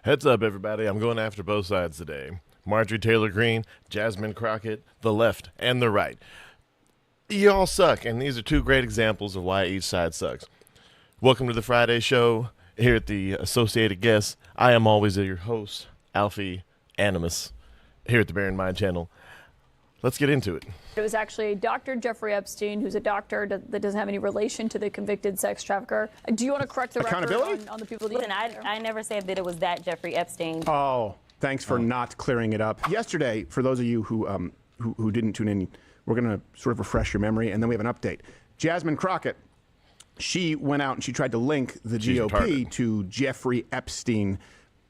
Heads up, everybody. I'm going after both sides today. Marjorie Taylor Greene, Jasmine Crockett, the left and the right. Y'all suck, and these are two great examples of why each side sucks. Welcome to the Friday show here at the Associated Guests. I am always your host, Alfie Animus, here at the Bear in Mind channel. Let's get into it. It was actually Dr. Jeffrey Epstein, who's a doctor that doesn't have any relation to the convicted sex trafficker. Do you want to correct the record on the people that Listen, I never said that it was that Jeffrey Epstein. Oh, thanks for not clearing it up. Yesterday, for those of you who didn't tune in, we're going to sort of refresh your memory, and then we have an update. Jasmine Crockett, she went out and she tried to link the GOP to Jeffrey Epstein,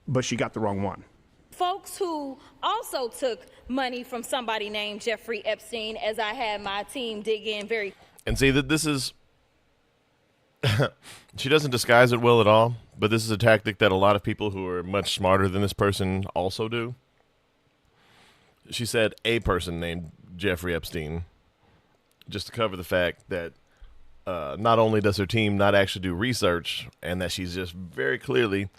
but she got the wrong one. Folks who also took money from somebody named Jeffrey Epstein, as I had my team dig in very. And see that this is, she doesn't disguise it well at all, but this is a tactic that a lot of people who are much smarter than this person also do. She said a person named Jeffrey Epstein, just to cover the fact that not only does her team not actually do research, and that she's just very clearly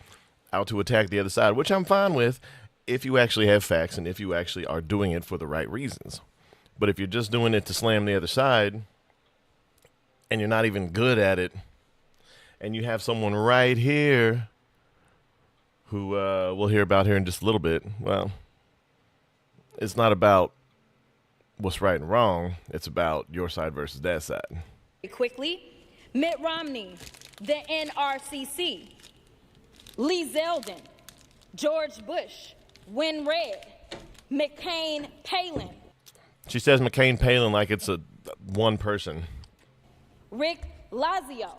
out to attack the other side, which I'm fine with if you actually have facts and if you actually are doing it for the right reasons. But if you're just doing it to slam the other side and you're not even good at it, and you have someone right here who we'll hear about here in just a little bit, well, it's not about what's right and wrong. It's about your side versus that side. Quickly, Mitt Romney, the NRCC, Lee Zeldin, George Bush, Win Red, McCain Palin. She says McCain Palin like it's a one person. Rick Lazio.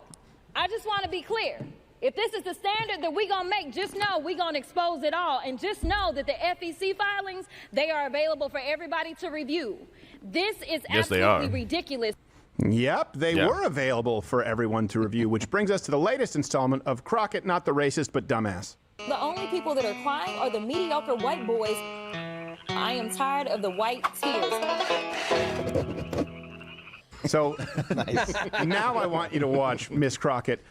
I just want to be clear. If this is the standard that we're going to make, just know we're going to expose it all. And just know that the FEC filings, they are available for everybody to review. This is absolutely ridiculous. Yep, they were available for everyone to review, which brings us to the latest installment of Crockett, not the racist, but dumbass. The only people that are crying are the mediocre white boys. I am tired of the white tears. So now I want you to watch Miss Crockett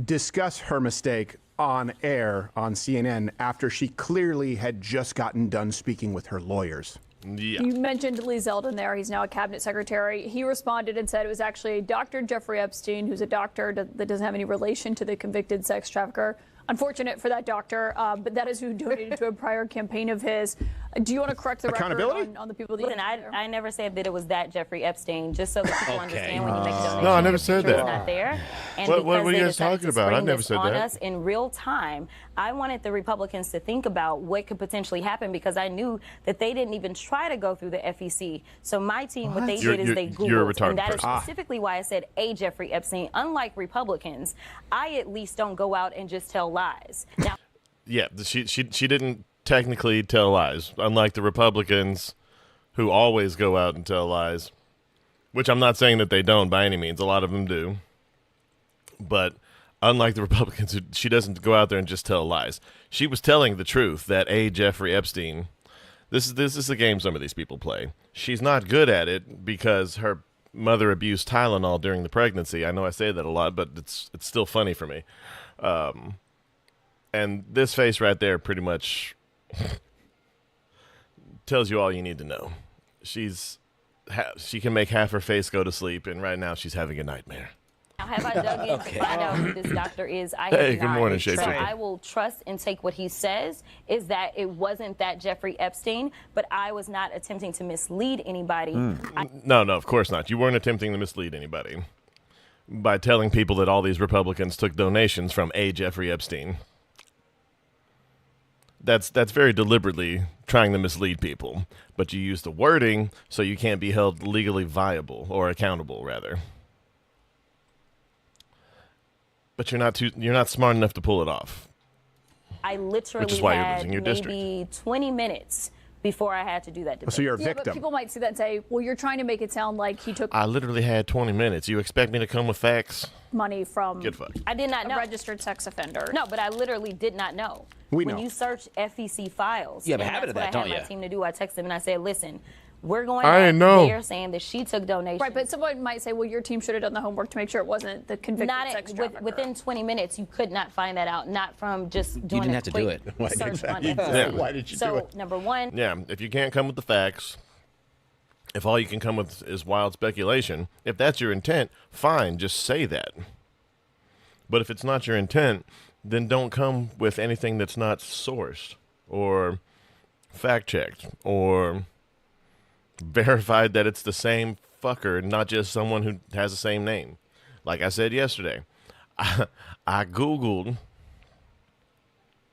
discuss her mistake on air on CNN after she clearly had just gotten done speaking with her lawyers. Yeah. You mentioned Lee Zeldin there. He's now a cabinet secretary. He responded and said it was actually Dr. Jeffrey Epstein, who's a doctor that doesn't have any relation to the convicted sex trafficker. Unfortunate for that doctor, but that is who donated to a prior campaign of his. Do you want to correct the record on the people that Listen, I never said that it was that Jeffrey Epstein, just so that people understand when you make donations. No, I never said that. It's not there. And what are you guys talking about? I never said that. On us in real time, I wanted the Republicans to think about what could potentially happen because I knew that they didn't even try to go through the FEC. So my team, what they did is they Googled, and that is specifically why I said a Jeffrey Epstein. Unlike Republicans, I at least don't go out and just tell lies. Now, yeah, she didn't technically tell lies, unlike the Republicans who always go out and tell lies, which I'm not saying that they don't by any means. A lot of them do. But unlike the Republicans, she doesn't go out there and just tell lies. She was telling the truth that a Jeffrey Epstein, this is the game some of these people play. She's not good at it because her mother abused Tylenol during the pregnancy. I know I say that a lot, but it's still funny for me. And this face right there pretty much tells you all you need to know. She can make half her face go to sleep, and right now she's having a nightmare. Now, have I dug in to find out who this doctor is? I Hey, have good not. morning, So Shapeshifter. I will trust and take what he says is that it wasn't that Jeffrey Epstein, but I was not attempting to mislead anybody. No, of course not. You weren't attempting to mislead anybody by telling people that all these Republicans took donations from a Jeffrey Epstein. That's very deliberately trying to mislead people, but you use the wording so you can't be held legally viable or accountable, rather. But you're not smart enough to pull it off. I literally Which is why you're had losing your maybe district. 20 minutes before I had to do that debate. So you're a Yeah, victim. but people might see that and say, well, you're trying to make it sound like he took I literally had 20 minutes. You expect me to come with facts? money from Get fucked. I did not a know. registered sex offender. No, but I literally did not know. We when know. you search FEC files, You have a and habit of that's that, what I don't had you? my team to do. I texted them and I said, listen, We're going I on. know. They are saying that she took donations. Right, but someone might say, well, your team should have done the homework to make sure it wasn't the convicted sex trafficker. Within 20 minutes, you could not find that out, not from just doing didn't have to do it. Search on Yeah. FCC. Why did you do So, it? number one. Yeah, if you can't come with the facts, if all you can come with is wild speculation, if that's your intent, fine, just say that. But if it's not your intent, then don't come with anything that's not sourced or fact-checked or verified that it's the same fucker, not just someone who has the same name. Like I said yesterday, I Googled,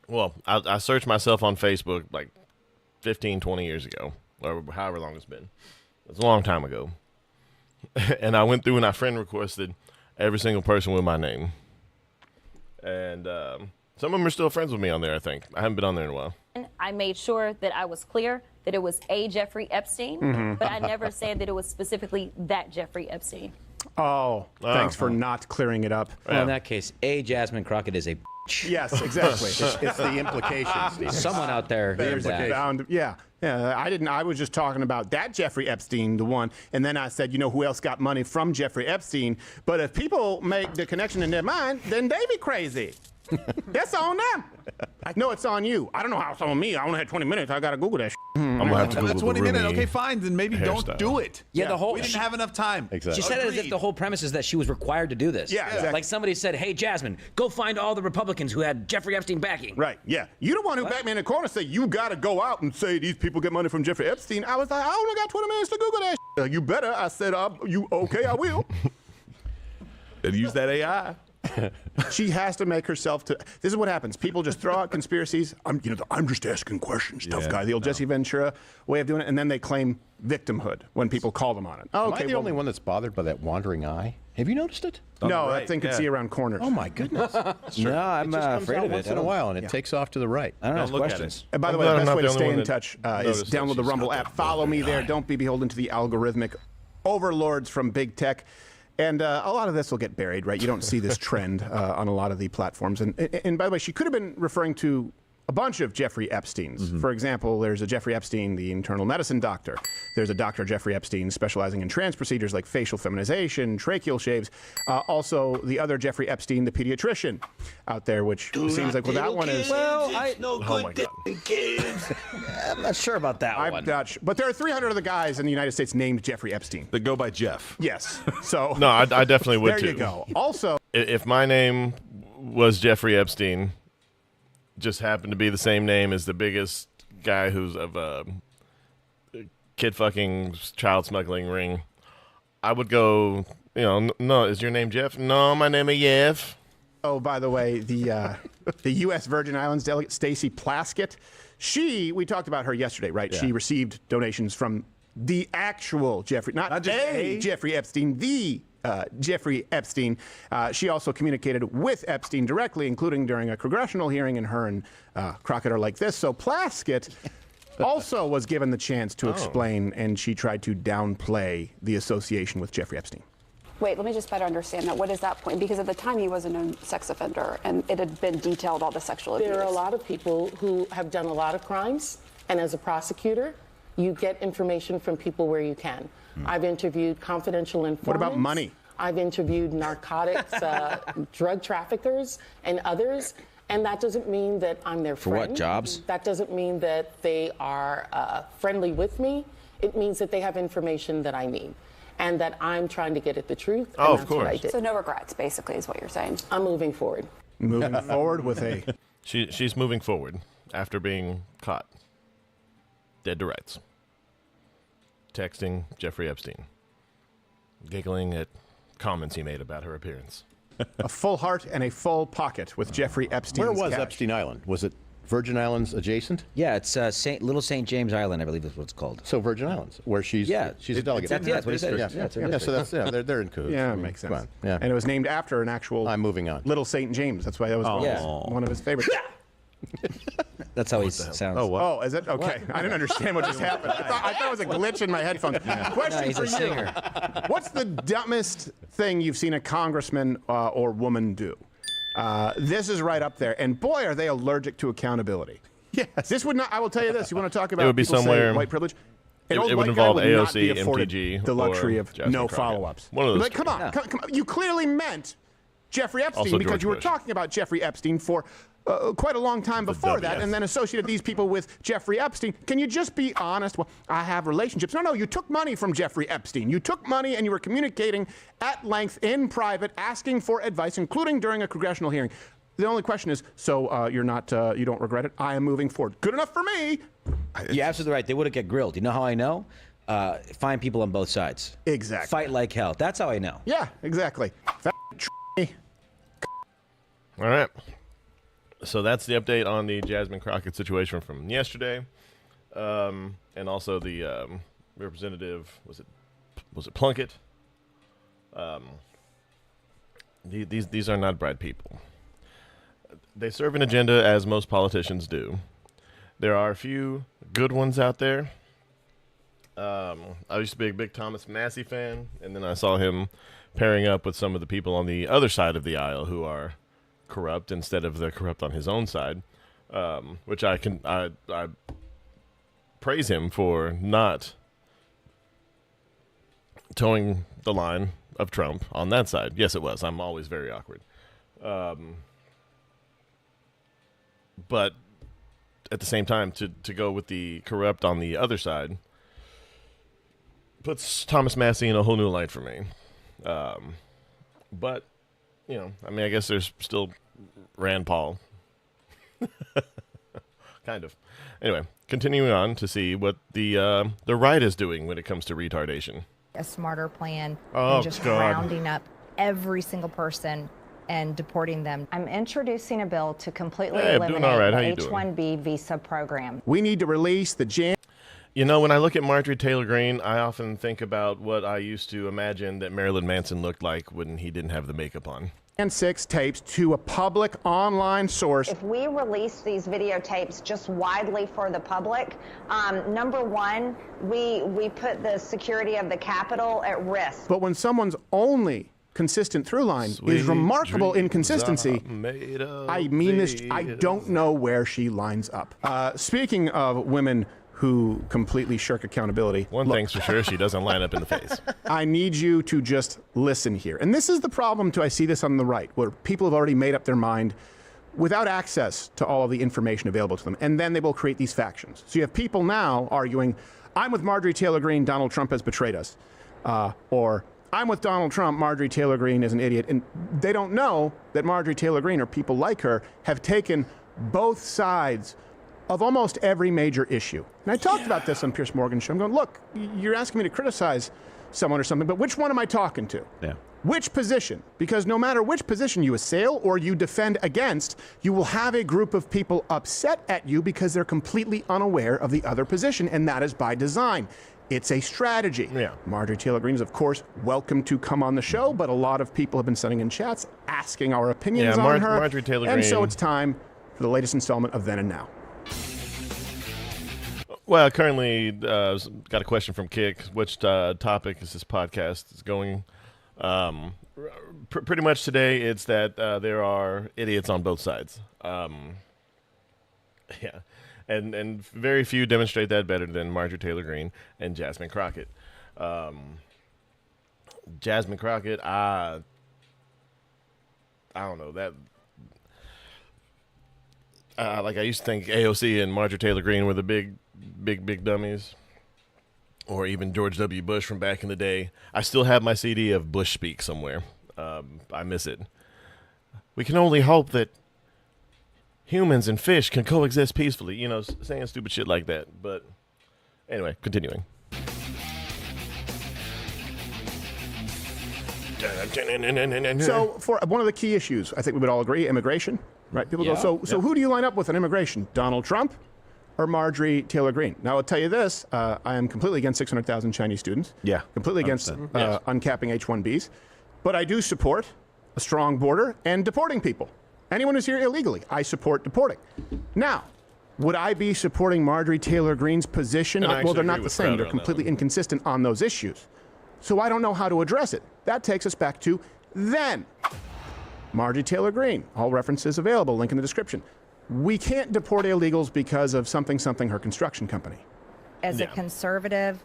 well, I searched myself on Facebook like 15, 20 years ago, or however long it's been. It's a long time ago. And I went through and I friend requested every single person with my name. And some of them are still friends with me on there, I think. I haven't been on there in a while. I made sure that I was clear that it was a Jeffrey Epstein, but I never said that it was specifically that Jeffrey Epstein. Oh, thanks for not clearing it up. Well, in that case, Jasmine Crockett is a Yes, exactly. It's the implications. someone out there. There's that. bound. Yeah. I didn't. I was just talking about that Jeffrey Epstein, the one, and then I said, you know, who else got money from Jeffrey Epstein? But if people make the connection in their mind, then they be crazy. That's on them. No, it's on you. I don't know how it's on me. I only had 20 minutes. I gotta Google that. I'm gonna have to Google That's the 20 minutes. Rumi Okay, fine. Then maybe hairstyle. don't do it. Yeah, the whole. We didn't have enough time. Exactly. She said it as if Agreed. the whole premise is that she was required to do this. Yeah, exactly. Like somebody said, hey, Jasmine, go find all the Republicans who had Jeffrey Epstein backing. Right. Yeah. You the one who backed me in the corner said you gotta go out and say these people get money from Jeffrey Epstein. I was like, I only got 20 minutes to Google that. You better. I said, you okay? I will. And use that AI. She has to make herself to. This is what happens. People just throw out conspiracies. I'm just asking questions, tough guy. The old Jesse Ventura way of doing it, and then they claim victimhood when people call them on it. Am I the only one that's bothered by that wandering eye? Have you noticed it? No, right, that thing can yeah. see around corners. Oh my goodness! No, I'm it just comes afraid out of it. once in a while, and it takes off to the right. I don't Don't ask look at questions. it. And by the I'm way, glad the I'm best not way the to only stay one in that touch is noticed that download the she's Rumble got app. that Follow me there. eye. Don't be beholden to the algorithmic overlords from big tech. And a lot of this will get buried, right? You don't see this trend on a lot of the platforms. And by the way, she could have been referring to a bunch of Jeffrey Epsteins. For example, there's a Jeffrey Epstein, the internal medicine doctor. There's a Dr. Jeffrey Epstein specializing in trans procedures like facial feminization, tracheal shaves. Also, the other Jeffrey Epstein, the pediatrician out there, which seems like, well, that one is... Well, Oh my God. I'm not sure about that I'm one. not sure. But there are 300 other guys in the United States named Jeffrey Epstein. That go by Jeff. Yes. So No, I definitely would there too. you go. Also, If my name was Jeffrey Epstein, just happened to be the same name as the biggest guy who's of a kid fucking child smuggling ring, I would go, no, is your name Jeff? No, my name is Jeff. oh, by the way, the U.S. Virgin Islands delegate, Stacey Plaskett, we talked about her yesterday, right? Yeah. She received donations from the actual Jeffrey, not just a a. Jeffrey Epstein, the Jeffrey Epstein. She also communicated with Epstein directly, including during a congressional hearing, and her and Crockett are like this. So Plaskett also was given the chance to explain, and she tried to downplay the association with Jeffrey Epstein. Wait, let me just better understand that. What is that point? Because at the time he was a known sex offender, and it had been detailed all the sexual abuse. There are a lot of people who have done a lot of crimes, and as a prosecutor, you get information from people where you can. I've interviewed confidential informants. What about money? I've interviewed narcotics, drug traffickers, and others. And that doesn't mean that I'm their For friend. what, jobs? That doesn't mean that they are friendly with me. It means that they have information that I need, and that I'm trying to get at the truth. And Oh, of that's what I course. did. So no regrets, basically, is what you're saying. I'm moving forward. Moving forward with a... She's moving forward after being caught. Dead to rights. Texting Jeffrey Epstein. Giggling at comments he made about her appearance. A full heart and a full pocket with Jeffrey Epstein. Where was Epstein Island? Was it Virgin Islands adjacent? Yeah, it's Little St. James Island, I believe is what it's called. So Virgin Islands, where she's a delegate. That's what he said. Yeah, Yeah, it's a yeah, so that's they're in cahoots. Yeah, I it mean, makes come sense. on, yeah. And it was named after an actual... I'm moving on. Little St. James. That's why that was one of his favorites. That's how he sounds. Oh, what? Oh, is it? Okay. I didn't understand what just happened. I thought it was a glitch in my headphones. Question No, he's for a you. singer. What's the dumbest thing you've seen a congressman or woman do? This is right up there. And boy, are they allergic to accountability. Yes. This would not, I will tell you this. You want to talk about would be people say somewhere- white privilege? An old it would white guy involve would not be AOC, afforded MTG, the luxury or of Jasmine no Crockett. follow-ups. One of those. Like, come on, come on. You clearly meant Jeffrey Epstein Also because George you were Bush. talking about Jeffrey Epstein for quite a long time before that, and then associated these people with Jeffrey Epstein. Can you just be honest? Well, I have relationships. No, you took money from Jeffrey Epstein. You took money and you were communicating at length in private, asking for advice, including during a congressional hearing. The only question is, so you're not, you don't regret it? I am moving forward. Good enough for me. You're absolutely right. They would have get grilled. You know how I know? Find people on both sides. Exactly. Fight like hell. That's how I know. Yeah, exactly. All right. So that's the update on the Jasmine Crockett situation from yesterday, and also the representative was it Plunkett? These are not bright people. They serve an agenda, as most politicians do. There are a few good ones out there. I used to be a big Thomas Massey fan, and then I saw him pairing up with some of the people on the other side of the aisle who are corrupt instead of the corrupt on his own side, which I praise him for not towing the line of Trump on that side. Yes, it was. I'm always very awkward. But at the same time, to go with the corrupt on the other side puts Thomas Massey in a whole new light for me. But, you know, I mean, I guess there's still Rand Paul. Kind of. Anyway, continuing on to see what the right is doing when it comes to retardation. A smarter plan Oh, and just God. rounding up every single person and deporting them. I'm introducing a bill to completely Hey, I'm doing eliminate all right. How the you doing? H-1B visa program. We need to release the You know, when I look at Marjorie Taylor Greene, I often think about what I used to imagine that Marilyn Manson looked like when he didn't have the makeup on. Jan 6 tapes to a public online source. If we release these videotapes just widely for the public, number one, we put the security of the Capitol at risk. But when someone's only consistent through line is remarkable inconsistency, I mean this, I don't know where she lines up. Speaking of women who completely shirk accountability. One thing's for sure, she doesn't line up in the face. I need you to just listen here. And this is the problem, too. I see this on the right, where people have already made up their mind without access to all of the information available to them. And then they will create these factions. So you have people now arguing, I'm with Marjorie Taylor Greene, Donald Trump has betrayed us. Or I'm with Donald Trump, Marjorie Taylor Greene is an idiot. And they don't know that Marjorie Taylor Greene or people like her have taken both sides of almost every major issue. And I talked about this on Piers Morgan's show. I'm going, look, you're asking me to criticize someone or something, but which one am I talking to? Yeah. Which position? Because no matter which position you assail or you defend against, you will have a group of people upset at you because they're completely unaware of the other position, and that is by design. It's a strategy. Yeah. Marjorie Taylor Greene is, of course, welcome to come on the show, but a lot of people have been sending in chats asking our opinions on her. Marjorie Taylor and Greene. so it's time for the latest installment of Then and Now. Well, currently, got a question from Kick. Which topic is this podcast is going? Pretty much today, it's that there are idiots on both sides. Yeah, and very few demonstrate that better than Marjorie Taylor Greene and Jasmine Crockett. Jasmine Crockett, I don't know that. Like I used to think AOC and Marjorie Taylor Greene were the big dummies, or even George W. Bush from back in the day. I still have my CD of Bush Speak somewhere. I miss it. We can only hope that humans and fish can coexist peacefully. You know, saying stupid shit like that. But anyway, continuing. So, for one of the key issues, I think we would all agree, immigration, right? People go, so who do you line up with on immigration? Donald Trump or Marjorie Taylor Greene? Now, I'll tell you this, I am completely against 600,000 Chinese students. Yeah. Completely against uncapping H-1Bs. But I do support a strong border and deporting people. Anyone who's here illegally, I support deporting. Now, would I be supporting Marjorie Taylor Greene's position? Well, they're not the same. They're completely inconsistent on those issues. So I don't know how to address it. That takes us back to then. Marjorie Taylor Greene, all references available, link in the description. We can't deport illegals because of something, her construction company. as a conservative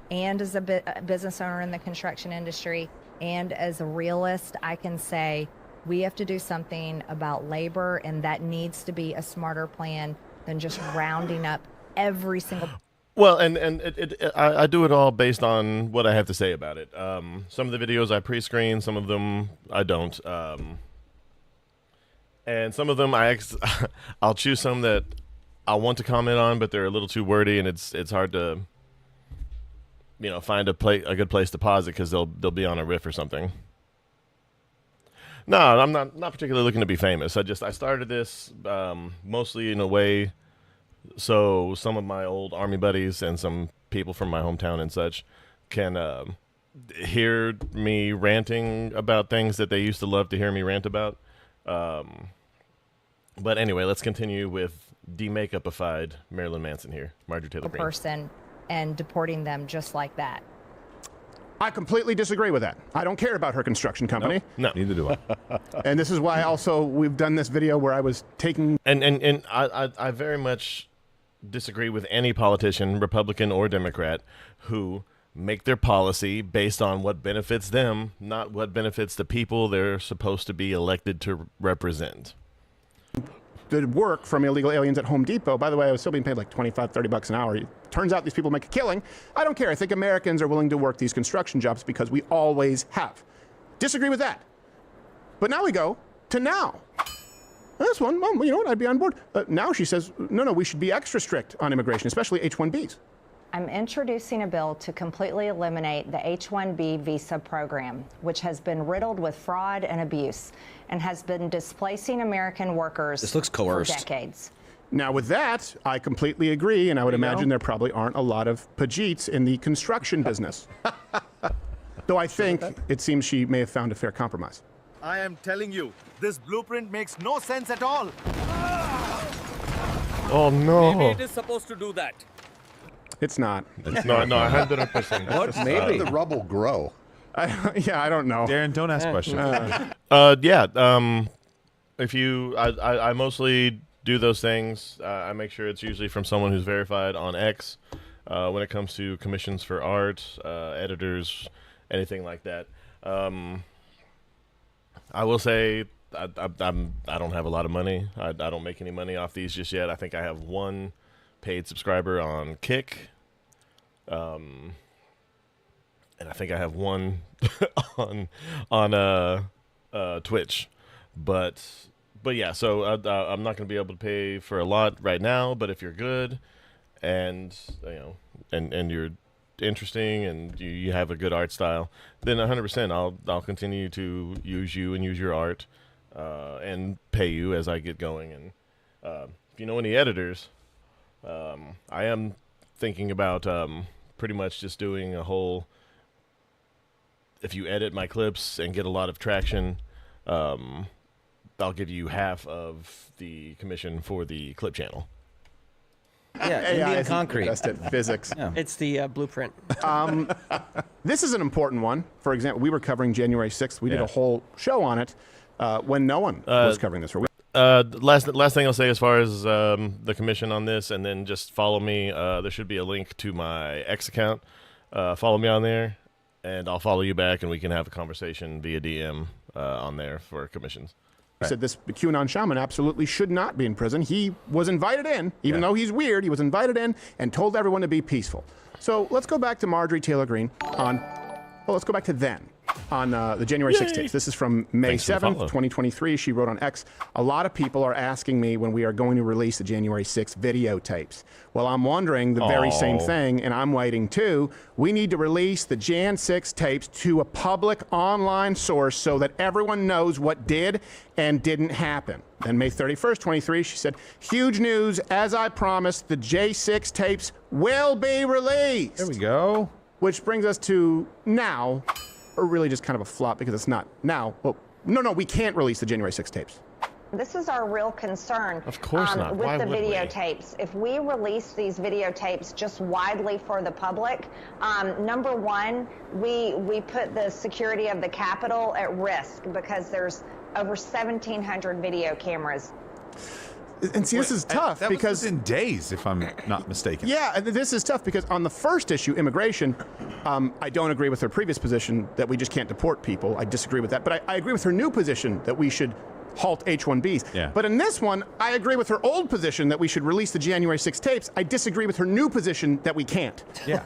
and as a business owner in the construction industry and as a realist, I can say we have to do something about labor, and that needs to be a smarter plan than just rounding up every single. Well, and I do it all based on what I have to say about it. Some of the videos I pre-screen, some of them I don't. And some of them I'll choose some that I want to comment on, but they're a little too wordy, and it's hard to find a good place to pause it because they'll be on a riff or something. No, I'm not particularly looking to be famous. I started this mostly in a way so some of my old Army buddies and some people from my hometown and such can hear me ranting about things that they used to love to hear me rant about. But anyway, let's continue with de-makeupified Marilyn Manson here. Marjorie Taylor Greene. Person and deporting them just like that. I completely disagree with that. I don't care about her construction company. No. Neither do I. And this is why also we've done this video where I was taking... And I very much disagree with any politician, Republican or Democrat, who make their policy based on what benefits them, not what benefits the people they're supposed to be elected to represent. The work from illegal aliens at Home Depot. By the way, I was still being paid like $25-30 an hour. Turns out these people make a killing. I don't care. I think Americans are willing to work these construction jobs because we always have. Disagree with that. But now we go to now. This one, well, you know what, I'd be on board. Now she says, no, we should be extra strict on immigration, especially H-1Bs. I'm introducing a bill to completely eliminate the H-1B visa program, which has been riddled with fraud and abuse and has been displacing American workers This looks coerced. for decades. Now, with that, I completely agree, and I would imagine there probably aren't a lot of Pajeets in the construction business. Though I think it seems she may have found a fair compromise. I am telling you, this blueprint makes no sense at all. Oh, no. Maybe it is supposed to do that. It's not. It's not. No, 100%. What? Maybe the rubble grow. Yeah, I don't know. Darren, don't ask questions. Yeah. If you, I mostly do those things. I make sure it's usually from someone who's verified on X. When it comes to commissions for art, editors, anything like that. I will say I don't have a lot of money. I don't make any money off these just yet. I think I have one paid subscriber on Kick. And I think I have one on Twitch. But yeah, so I'm not going to be able to pay for a lot right now, but if you're good and and you're interesting and you have a good art style, then 100% I'll continue to use you and use your art and pay you as I get going. And if you know any editors, I am thinking about pretty much just doing a whole, if you edit my clips and get a lot of traction, I'll give you half of the commission for the clip channel. Yeah, Indian concrete. Best at physics. Yeah. It's the blueprint. This is an important one. For example, we were covering January 6th. We did a whole show on it when no one was covering this. Last thing I'll say as far as the commission on this, and then just follow me. There should be a link to my X account. Follow me on there, and I'll follow you back, and we can have a conversation via DM on there for commissions. He said this QAnon shaman absolutely should not be in prison. He was invited in, even though he's weird, he was invited in and told everyone to be peaceful. So let's go back to Marjorie Taylor Greene let's go back to then. On the January 6th tapes. This is from May 7th, 2023. She wrote on X, a lot of people are asking me when we are going to release the January 6th videotapes. Well, I'm wondering the very same thing, and I'm waiting too. We need to release the Jan 6 tapes to a public online source so that everyone knows what did and didn't happen. Then May 31st, 23, she said, huge news, as I promised, the J6 tapes will be released. There we go. Which brings us to now. Or really just kind of a flop because it's not now. Well, no, we can't release the January 6 tapes. This is our real concern. Of course not. With Why the would we? videotapes. If we release these videotapes just widely for the public, number one, we put the security of the Capitol at risk because there's over 1,700 video cameras. And see, this is tough that because was in days, if I'm not mistaken. Yeah, and this is tough because on the first issue, immigration, I don't agree with her previous position that we just can't deport people. I disagree with that. But I agree with her new position that we should halt H-1Bs. Yeah. But in this one, I agree with her old position that we should release the January 6 tapes. I disagree with her new position that we can't. Yeah.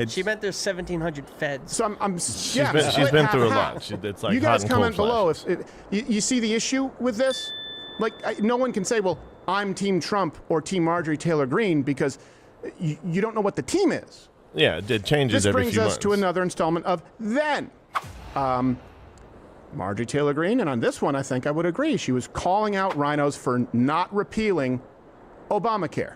She meant there's 1,700 feds. So She's been through a lot. It's like you guys hot and comment cold below flashes. if you see the issue with this. Like, no one can say, well, I'm Team Trump or Team Marjorie Taylor Greene because you don't know what the team is. Yeah, it changes every few months. This brings us to another installment of Then. Marjorie Taylor Greene, and on this one, I think I would agree. She was calling out rhinos for not repealing Obamacare.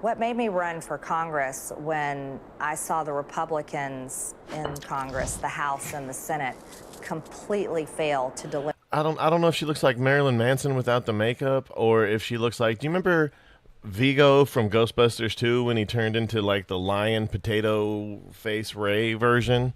What made me run for Congress when I saw the Republicans in Congress, the House and the Senate, completely fail to deliver. I don't know if she looks like Marilyn Manson without the makeup, or if she looks like. Do you remember Vigo from Ghostbusters 2 when he turned into like the lion potato face Ray version?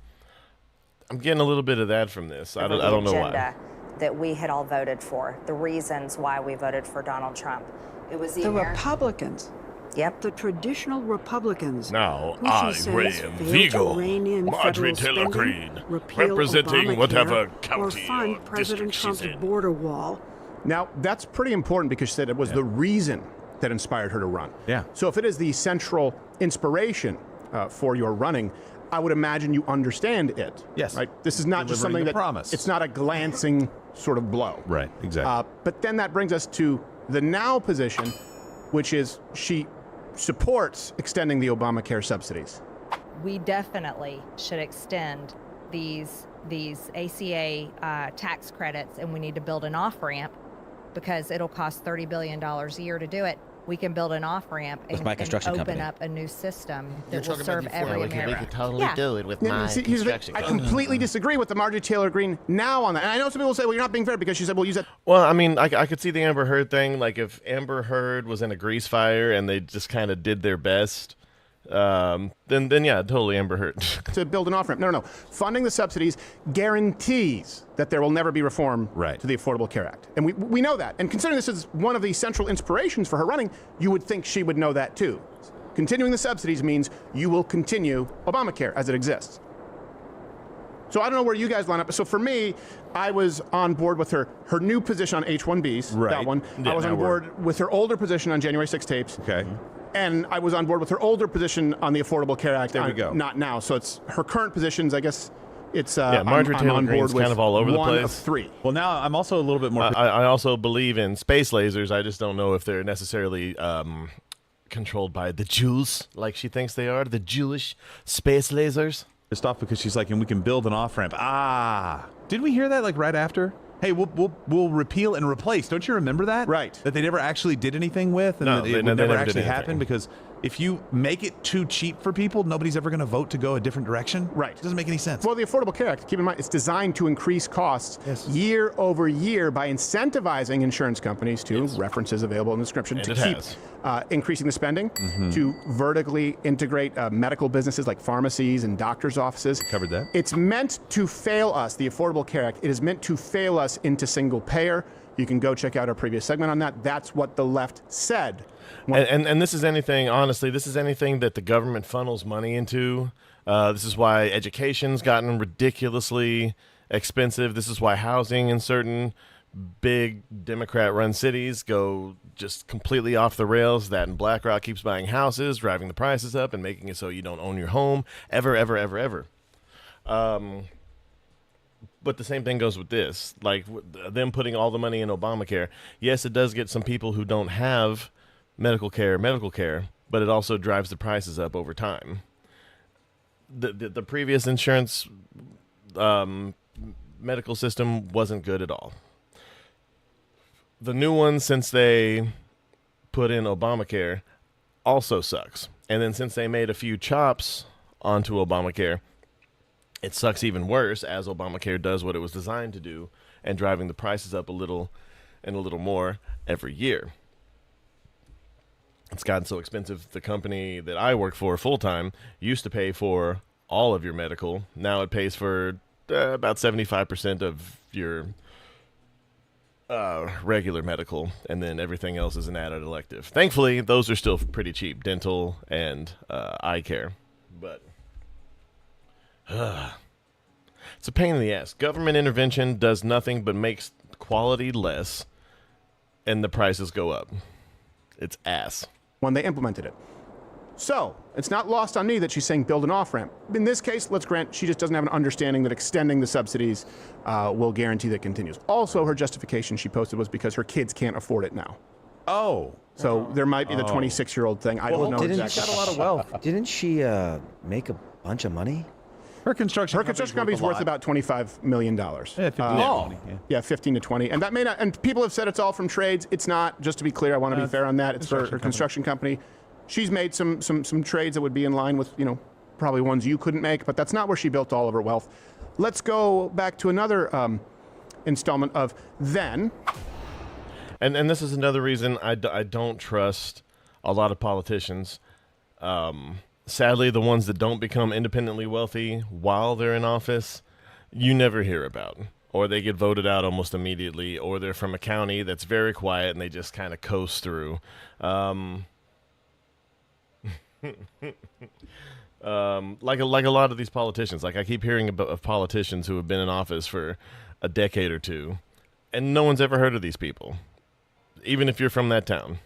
I'm getting a little bit of that from this. I don't know why. That we had all voted for, the reasons why we voted for Donald Trump. It was the Republicans. Yep. The traditional Republicans. Now, who I, she says Ray failed Vigo, to rein in Marjorie federal Taylor spending, Greene, repeal representing Obamacare, whatever or county fund or President district she's Trump's in. border wall. Now, that's pretty important because she said it was the reason that inspired her to run. Yeah. So if it is the central inspiration for your running, I would imagine you understand it. Yes. Right. This is not just Delivering something a that promise. It's not a glancing sort of blow. Right, exactly. But then that brings us to the now position, which is she supports extending the Obamacare subsidies. We definitely should extend these ACA tax credits, and we need to build an off-ramp because it'll cost $30 billion a year to do it. We can build an off-ramp and open company. up a new system You're that will talking serve about every we American. could totally do it with my See, construction I company. completely disagree with the Marjorie Taylor Greene now on that. And I know some people say, well, you're not being fair because she said, well, use that. Well, I mean, I could see the Amber Heard thing. Like, if Amber Heard was in a grease fire and they just kind of did their best, then yeah, totally Amber Heard. To build an off-ramp. No. Funding the subsidies guarantees that there will never be reform to the Affordable Care Act. And we know that. And considering this is one of the central inspirations for her running, you would think she would know that too. Continuing the subsidies means you will continue Obamacare as it exists. So I don't know where you guys line up. So for me, I was on board with her new position on H-1Bs, that one. Yeah, I was now on board with her older position on January 6 tapes. Okay. And I was on board with her older position on the Affordable Care Act. There we go. Not now. So it's her current positions, I guess. It's Marjorie I'm Taylor on Greene's board with kind of all over the one place. of three. Well, now I'm also a little bit more. I also believe in space lasers. I just don't know if they're necessarily controlled by the Jews like she thinks they are. The Jewish space lasers. Pissed off because she's like, and we can build an off ramp. Didn't we hear that like right after? Hey, we'll repeal and replace. Don't you remember that? Right. That they never actually did anything with, and No, that they it would never never did actually anything. happen because if you make it too cheap for people, nobody's ever going to vote to go a different direction. Right. It doesn't make any sense. Well, the Affordable Care Act, keep in mind, it's designed to increase costs year over year by incentivizing insurance companies to, references available in the description, And to it keep has. increasing the spending, to vertically integrate medical businesses like pharmacies and doctors' offices. Covered that. It's meant to fail us, the Affordable Care Act. It is meant to fail us into single payer. You can go check out our previous segment on that. That's what the left said. And this is anything, honestly, this is anything that the government funnels money into. This is why education's gotten ridiculously expensive. This is why housing in certain big Democrat-run cities go just completely off the rails. That and BlackRock keeps buying houses, driving the prices up, and making it so you don't own your home ever. But the same thing goes with this. Like, them putting all the money in Obamacare. Yes, it does get some people who don't have medical care, but it also drives the prices up over time. The previous insurance medical system wasn't good at all. The new one, since they put in Obamacare, also sucks. And then since they made a few chops onto Obamacare, it sucks even worse, as Obamacare does what it was designed to do, and driving the prices up a little and a little more every year. It's gotten so expensive. The company that I work for full-time used to pay for all of your medical. Now it pays for about 75% of your regular medical, and then everything else is an added elective. Thankfully, those are still pretty cheap, dental and eye care. But it's a pain in the ass. Government intervention does nothing but makes quality less, and the prices go up. It's ass. When they implemented it. So, it's not lost on me that she's saying build an off-ramp. In this case, let's grant she just doesn't have an understanding that extending the subsidies will guarantee that it continues. Also, her justification she posted was because her kids can't afford it now. Oh. So there might be the 26-year-old thing. I don't know exactly. She's got a lot of wealth. Didn't she make a bunch of money? Her construction company's worth about $25 million. Yeah, 15 to 20. Yeah, 15 to 20. And that may not, and people have said it's all from trades. It's not, just to be clear, I want to be fair on that. It's for her construction company. She's made some trades that would be in line with, probably ones you couldn't make, but that's not where she built all of her wealth. Let's go back to another installment of then. And this is another reason I don't trust a lot of politicians. Sadly, the ones that don't become independently wealthy while they're in office, you never hear about. Or they get voted out almost immediately, or they're from a county that's very quiet and they just kind of coast through. Like a lot of these politicians. Like I keep hearing of politicians who have been in office for a decade or two, and no one's ever heard of these people, even if you're from that town.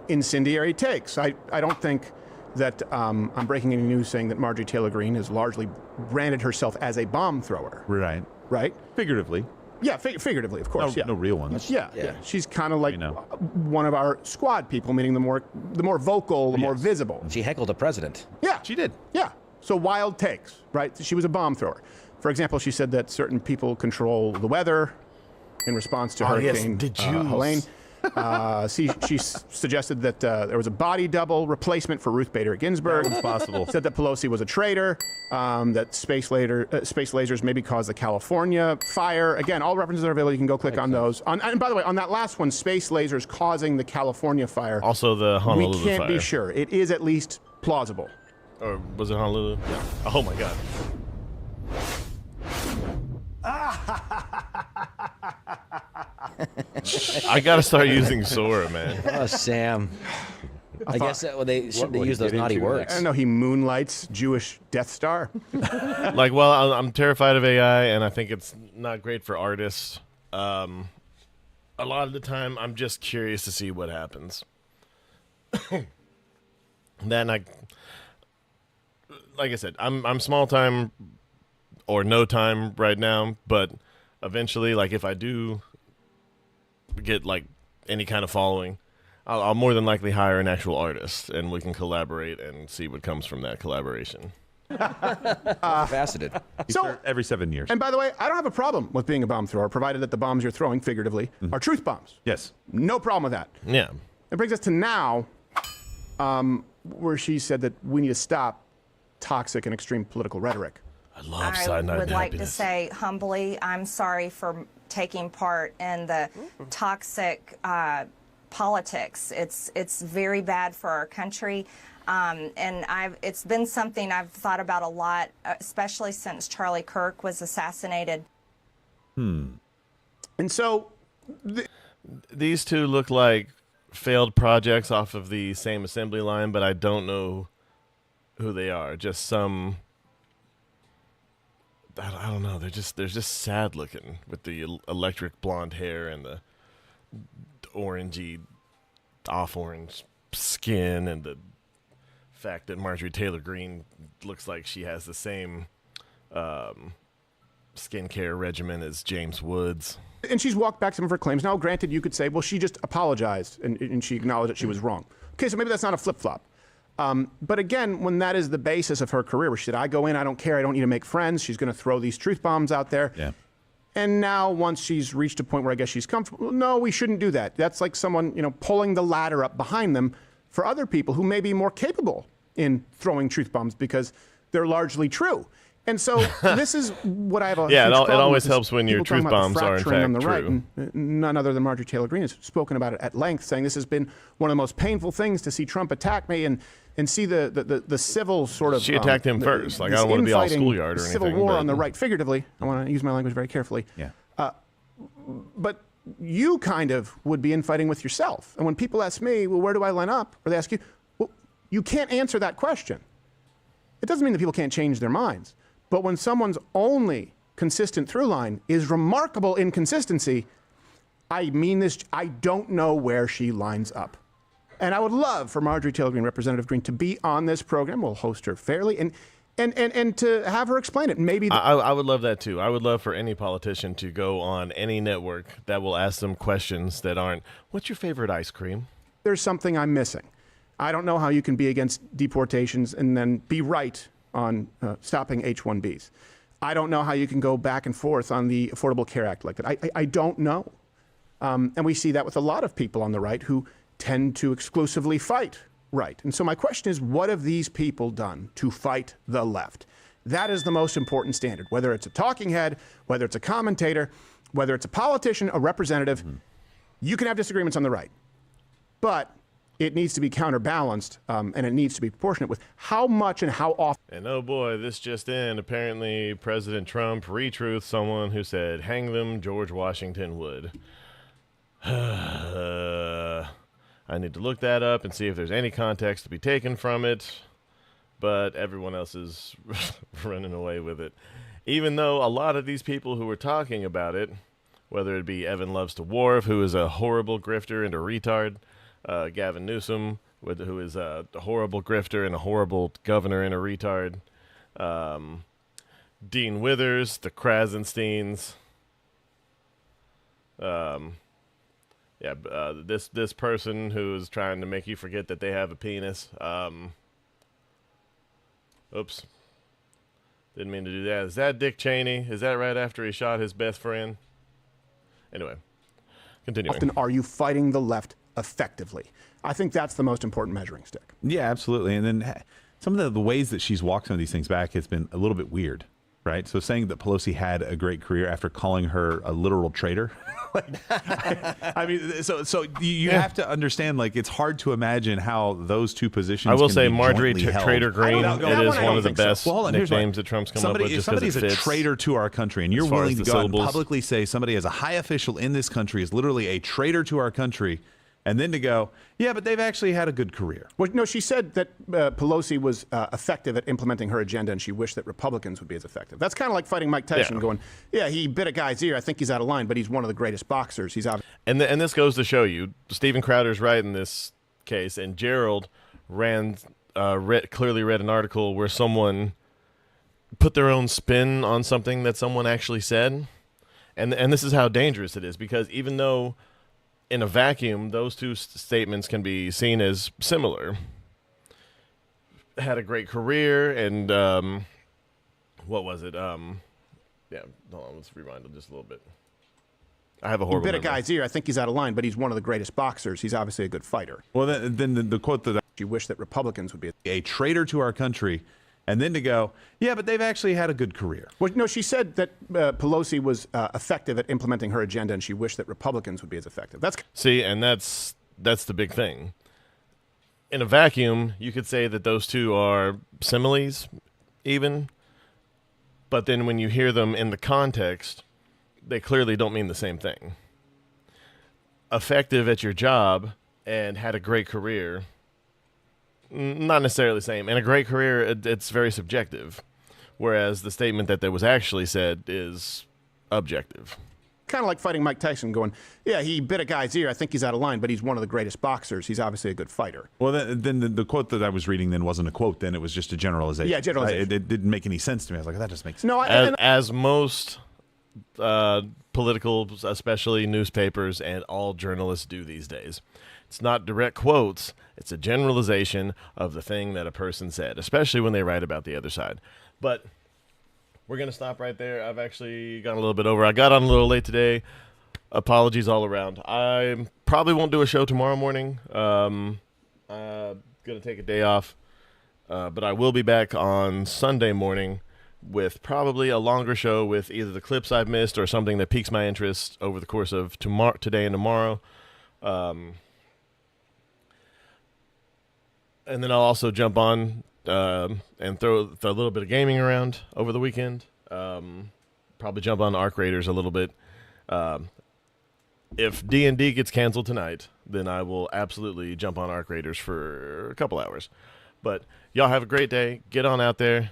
Incendiary takes. I don't think that I'm breaking any news saying that Marjorie Taylor Greene has largely branded herself as a bomb thrower. Right. Right? Figuratively. Yeah, figuratively, of course. No real ones. Yeah. She's kind of like one of our squad people, meaning the more vocal, the more visible. She heckled a president. Yeah. She did. Yeah. So wild takes, right? She was a bomb thrower. For example, she said that certain people control the weather in response to Hurricane Helene. She suggested that there was a body double replacement for Ruth Bader Ginsburg. It's possible. Said that Pelosi was a traitor. That space lasers maybe caused the California fire. Again, all references are available. You can go click on those. And by the way, on that last one, space lasers causing the California fire. Also the Honolulu fire. We can't be sure. It is at least plausible. Or was it Honolulu? Yeah. Oh my God. I gotta start using Sora, man. Oh, Sam. I guess they use those naughty words. I don't know. He moonlights Jewish Death Star. I'm terrified of AI, and I think it's not great for artists. A lot of the time, I'm just curious to see what happens. Then like I said, I'm small time or no time right now, but eventually, like if I do get like any kind of following, I'll more than likely hire an actual artist, and we can collaborate and see what comes from that collaboration. Faceted. So every 7 years. And by the way, I don't have a problem with being a bomb thrower, provided that the bombs you're throwing, figuratively, are truth bombs. Yes. No problem with that. Yeah. It brings us to now, where she said that we need to stop toxic and extreme political rhetoric. I love cyanide. I would like to say humbly, I'm sorry for taking part in the toxic politics. It's very bad for our country, and it's been something I've thought about a lot, especially since Charlie Kirk was assassinated. And so these two look like failed projects off of the same assembly line, but I don't know who they are. Just some. I don't know. They're just sad looking with the electric blonde hair and the orangey, off orange skin, and the fact that Marjorie Taylor Greene looks like she has the same skincare regimen as James Woods. And she's walked back some of her claims. Now, granted, you could say, well, she just apologized and she acknowledged that she was wrong. Okay, so maybe that's not a flip-flop. But again, when that is the basis of her career, where she said, I go in, I don't care, I don't need to make friends, she's going to throw these truth bombs out there. Yeah. And now, once she's reached a point where I guess she's comfortable, no, we shouldn't do that. That's like someone, pulling the ladder up behind them for other people who may be more capable in throwing truth bombs because they're largely true. And so this is what I have a yeah, huge it problem always with, helps when your truth bombs are in fact on the true. Right, and none other than Marjorie Taylor Greene has spoken about it at length, saying this has been one of the most painful things to see Trump attack me and see the civil sort of. She attacked him first. Like I don't want to be all schoolyard or anything. Civil war on the right, figuratively. I want to use my language very carefully. Yeah. But you kind of would be infighting with yourself. And when people ask me, well, where do I line up? Or they ask you, well, you can't answer that question. It doesn't mean that people can't change their minds. But when someone's only consistent through line is remarkable inconsistency, I mean this, I don't know where she lines up. And I would love for Marjorie Taylor Greene, Representative Greene, to be on this program. We'll host her fairly and to have her explain it. Maybe I would love that too. I would love for any politician to go on any network that will ask them questions that aren't, what's your favorite ice cream? There's something I'm missing. I don't know how you can be against deportations and then be right on stopping H-1Bs. I don't know how you can go back and forth on the Affordable Care Act like that. I don't know. And we see that with a lot of people on the right who tend to exclusively fight right. And so my question is, what have these people done to fight the left? That is the most important standard, whether it's a talking head, whether it's a commentator, whether it's a politician, a representative. You can have disagreements on the right, but it needs to be counterbalanced, and it needs to be proportionate with how much and how often. And oh boy, this just in. Apparently, President Trump retruthed someone who said, hang them, George Washington would. I need to look that up and see if there's any context to be taken from it. But everyone else is running away with it. Even though a lot of these people who were talking about it, whether it be Evan Loves to Wharf, who is a horrible grifter and a retard, Gavin Newsom, who is a horrible grifter and a horrible governor and a retard, Dean Withers, the Krasensteins, this person who's trying to make you forget that they have a penis. Oops. Didn't mean to do that. Is that Dick Cheney? Is that right after he shot his best friend? Anyway, continuing. Often are you fighting the left effectively? I think that's the most important measuring stick. Yeah, absolutely. And then some of the ways that she's walked some of these things back has been a little bit weird, right? So saying that Pelosi had a great career after calling her a literal traitor. I mean, so you have to understand, like, it's hard to imagine how those two positions. I will can say be Marjorie jointly Trader held. Green. It is one of the best Well, hold on, nicknames that Trump's come up with. Just somebody's it a fits traitor to our country, and you're as far willing as to the go out and syllables. publicly say somebody as a high official in this country is literally a traitor to our country, and then to go, yeah, but they've actually had a good career. Well, no, she said that Pelosi was effective at implementing her agenda, and she wished that Republicans would be as effective. That's kind of like fighting Mike Tyson, going, yeah, he bit a guy's ear. I think he's out of line, but he's one of the greatest boxers. He's obviously. And this goes to show you, Steven Crowder's right in this case, and Gerald clearly read an article where someone put their own spin on something that someone actually said, and this is how dangerous it is, because even though in a vacuum, those two statements can be seen as similar. Had a great career, and what was it? Yeah, hold on, let's rewind it just a little bit. I have a horrible bit a memory. guy's ear. I think he's out of line, but he's one of the greatest boxers. He's obviously a good fighter. Well, then the quote that you wish that Republicans would be a traitor to our country, and then to go, yeah, but they've actually had a good career. Well, no, she said that Pelosi was effective at implementing her agenda, and she wished that Republicans would be as effective. See, and that's the big thing. In a vacuum, you could say that those two are similes, even, but then when you hear them in the context, they clearly don't mean the same thing. Effective at your job and had a great career, not necessarily the same. And a great career, it's very subjective, whereas the statement that was actually said is objective. Kind of like fighting Mike Tyson, going, yeah, he bit a guy's ear. I think he's out of line, but he's one of the greatest boxers. He's obviously a good fighter. Well, then the quote that I was reading then wasn't a quote. Then it was just a generalization. Yeah, generalization. It didn't make any sense to me. I was like, that just makes sense. No, as most political, especially newspapers and all journalists do these days. It's not direct quotes. It's a generalization of the thing that a person said, especially when they write about the other side. But we're going to stop right there. I've actually gone a little bit over. I got on a little late today. Apologies all around. I probably won't do a show tomorrow morning. I'm going to take a day off. But I will be back on Sunday morning with probably a longer show with either the clips I've missed or something that piques my interest over the course of today and tomorrow. And then I'll also jump on and throw a little bit of gaming around over the weekend. Probably jump on Arc Raiders a little bit. If D&D gets canceled tonight, then I will absolutely jump on Arc Raiders for a couple hours. But y'all have a great day. Get on out there.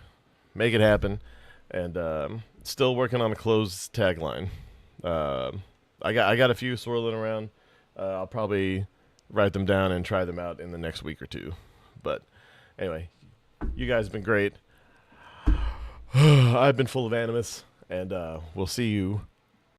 Make it happen. And still working on a closed tagline. I got a few swirling around. I'll probably write them down and try them out in the next week or two. But anyway, you guys have been great. I've been full of animus, and we'll see you